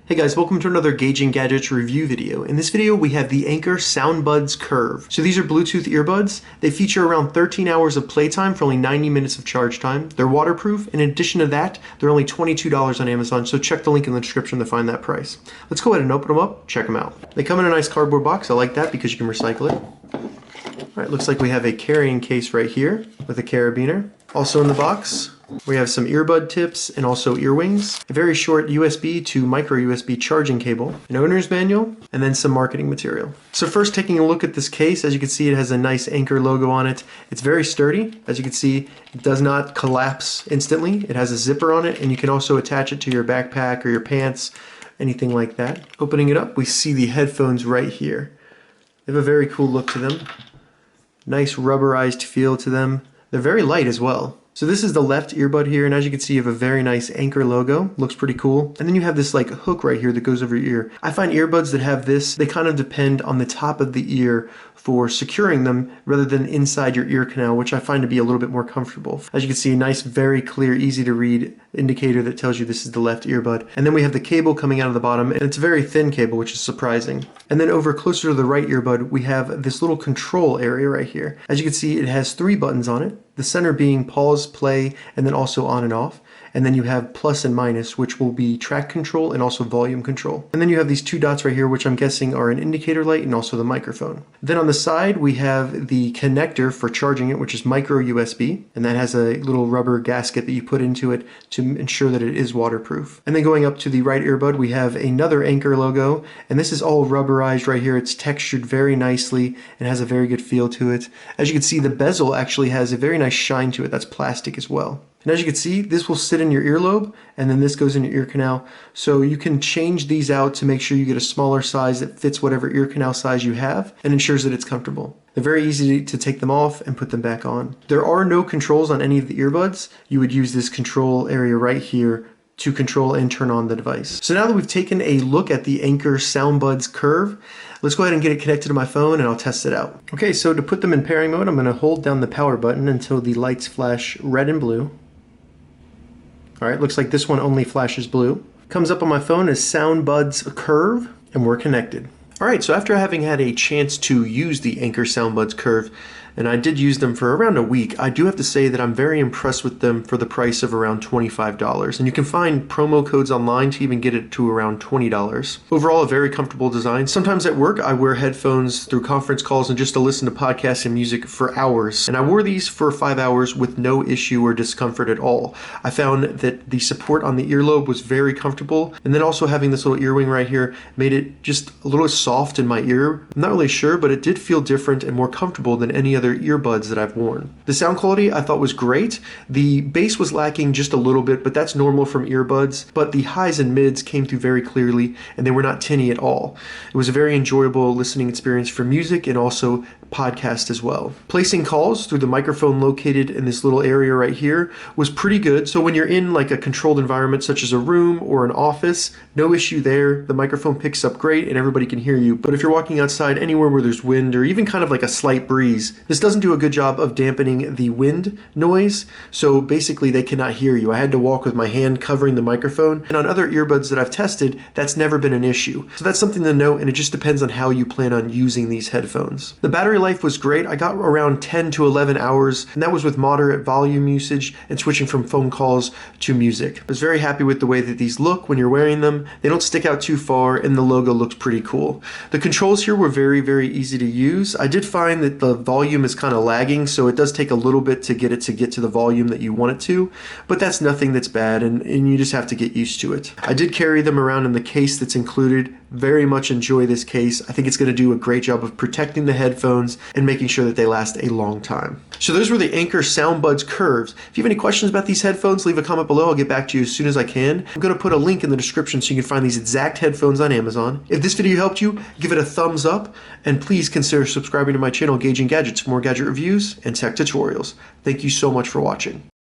Hey guys, welcome to another Gauging Gadgets review video. In this video we have the Anker Soundbuds Curve. So these are Bluetooth earbuds. They feature around 13 hours of playtime for only 90 minutes of charge time. They're waterproof. In addition to that, they're only $22 on Amazon, so check the link in the description to find that price. Let's go ahead and open them up, check them out. They come in a nice cardboard box. I like that because you can recycle it. Alright, looks like we have a carrying case right here with a carabiner. Also in the box, we have some earbud tips and also earwings, a very short USB to micro USB charging cable, an owner's manual, and then some marketing material. So first, taking a look at this case, as you can see, it has a nice Anker logo on it. It's very sturdy. As you can see, it does not collapse instantly. It has a zipper on it, and you can also attach it to your backpack or your pants, anything like that. Opening it up, we see the headphones right here. They have a very cool look to them. Nice rubberized feel to them. They're very light as well. So this is the left earbud here, and as you can see, you have a very nice Anker logo. Looks pretty cool. And then you have this like hook right here that goes over your ear. I find earbuds that have this, they kind of depend on the top of the ear for securing them rather than inside your ear canal, which I find to be a little bit more comfortable. As you can see, a nice, very clear, easy to read indicator that tells you this is the left earbud. And then we have the cable coming out of the bottom, and it's a very thin cable, which is surprising. And then over closer to the right earbud, we have this little control area right here. As you can see, it has 3 buttons on it. The center being pause, play, and then also on and off. And then you have plus and minus, which will be track control and also volume control. And then you have these 2 dots right here, which I'm guessing are an indicator light and also the microphone. Then on the side, we have the connector for charging it, which is micro USB. And that has a little rubber gasket that you put into it to ensure that it is waterproof. And then going up to the right earbud, we have another Anker logo. And this is all rubberized right here. It's textured very nicely and has a very good feel to it. As you can see, the bezel actually has a very nice shine to it. That's plastic as well. And as you can see, this will sit in your earlobe, and then this goes in your ear canal. So you can change these out to make sure you get a smaller size that fits whatever ear canal size you have and ensures that it's comfortable. They're very easy to take them off and put them back on. There are no controls on any of the earbuds. You would use this control area right here to control and turn on the device. So now that we've taken a look at the Anker Soundbuds Curve, let's go ahead and get it connected to my phone and I'll test it out. Okay, so to put them in pairing mode, I'm going to hold down the power button until the lights flash red and blue. Alright, looks like this one only flashes blue. Comes up on my phone as Soundbuds Curve, and we're connected. Alright, so after having had a chance to use the Anker Soundbuds Curve, and I did use them for around a week, I do have to say that I'm very impressed with them for the price of around $25. And you can find promo codes online to even get it to around $20. Overall, a very comfortable design. Sometimes at work, I wear headphones through conference calls and just to listen to podcasts and music for hours. And I wore these for 5 hours with no issue or discomfort at all. I found that the support on the earlobe was very comfortable. And then also having this little earwing right here made it just a little soft in my ear. I'm not really sure, but it did feel different and more comfortable than any other earbuds that I've worn. The sound quality I thought was great. The bass was lacking just a little bit, but that's normal from earbuds. But the highs and mids came through very clearly, and they were not tinny at all. It was a very enjoyable listening experience for music and also podcast as well. Placing calls through the microphone located in this little area right here was pretty good. So when you're in like a controlled environment such as a room or an office, no issue there. The microphone picks up great and everybody can hear you. But if you're walking outside anywhere where there's wind or even kind of like a slight breeze, this doesn't do a good job of dampening the wind noise. So basically they cannot hear you. I had to walk with my hand covering the microphone. And on other earbuds that I've tested, that's never been an issue. So that's something to note, and it just depends on how you plan on using these headphones. The battery life was great. I got around 10 to 11 hours, and that was with moderate volume usage and switching from phone calls to music. I was very happy with the way that these look when you're wearing them. They don't stick out too far, and the logo looks pretty cool. The controls here were very, very easy to use. I did find that the volume is kind of lagging, so it does take a little bit to get to the volume that you want it to, but that's nothing that's bad, and you just have to get used to it. I did carry them around in the case that's included. Very much enjoy this case. I think it's going to do a great job of protecting the headphones and making sure that they last a long time. So those were the Anker Soundbuds Curves. If you have any questions about these headphones, leave a comment below. I'll get back to you as soon as I can. I'm going to put a link in the description so you can find these exact headphones on Amazon. If this video helped you, give it a thumbs up, and please consider subscribing to my channel, Gauging Gadgets, for more gadget reviews and tech tutorials. Thank you so much for watching.